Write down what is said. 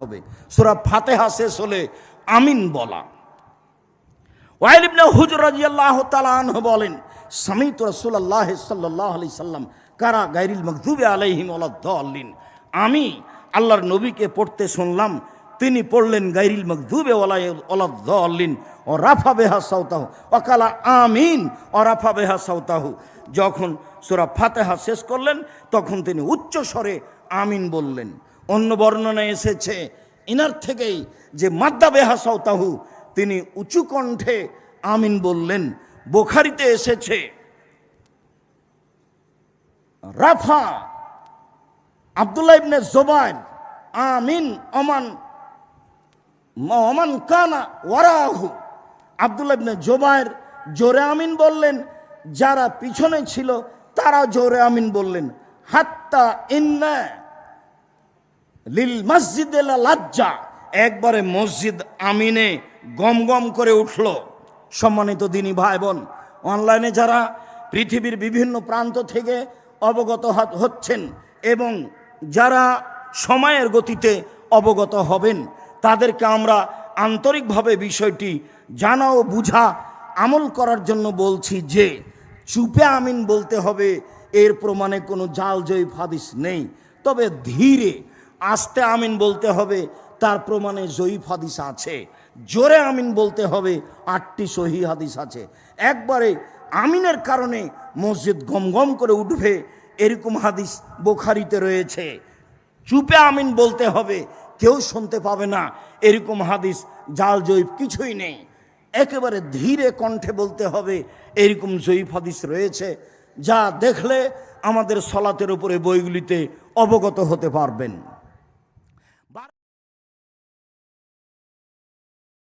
হবে। সূরা ফাতিহা শেষ হলে আমিন বলা। ওয়াইল ইবনে হুজর রাদিয়াল্লাহু তাআলা আনহু বলেন, সামিতু রাসূলুল্লাহ সাল্লাল্লাহু আলাইহি সাল্লাম কারা গায়রিল মাগদুবি আলাইহিম ওয়ালাদ-দাল্লিন। আমি আল্লাহর নবীকে পড়তে শুনলাম, তিনি পড়লেন গায়রিল মাগদুবি ওয়ালাদ-দাল্লিন ও রাফা বিহা সাওতাহু ওয়া কালা আমিন ও রাফা বিহা সাওতাহু। যখন সূরা ফাতিহা শেষ করলেন তখন তিনি উচ্চ স্বরে আমিন বললেন। অন্য বর্ণনায় এসেছে ইনার থেকেই যে মাদ্দা বিহা সাওতাহু, তিনি উঁচু কণ্ঠে আমিন বললেন। বুখারীতে এসেছে রাফা আব্দুল্লাহ ইবনে জুবাইর আমিন ওমান কানা ওয়ারাহু। আব্দুল্লাহ ইবনে জুবাইর জোরে আমিন বললেন, যারা পিছনে ছিল তারা জোরে আমিন বললেন। হাত্তা ইন্না লিল মসজিদে লাজ্জা, একবারে মসজিদ আমিনে গম গম করে উঠল। সম্মানিত দিনী ভাই বোন, অনলাইনে যারা পৃথিবীর বিভিন্ন প্রান্ত থেকে অবগত হচ্ছেন এবং যারা সময়ের গতিতে অবগত হবেন, তাদেরকে আমরা আন্তরিকভাবে বিষয়টি জানা ও বুঝা আমল করার জন্য বলছি যে চুপে আমিন বলতে হবে, এর প্রমাণে কোনো জাল জয়ীফ হাদিস নেই। তবে ধীরে আস্তে আমিন বলতে হবে, তার প্রমাণে জয়ীফ হাদিস আছে। জোরে আমিন বলতে হবে, 8টি সহিহ হাদিস আছে। একবারে আমিনের কারণে মসজিদ গম গম করে উঠবে এরকম হাদিস বুখারীতে রয়েছে। চুপে আমিন বলতে হবে, কেউ শুনতে পাবে না, এরকম হাদিস জাল জয়ীফ কিছুই নেই। একেবারে ধীরে কণ্ঠে বলতে হবে, এরকম জয়ীফ হাদিস রয়েছে, যা দেখলে আমাদের সলাতের উপরে বইগুলিতে অবগত হতে পারবেন।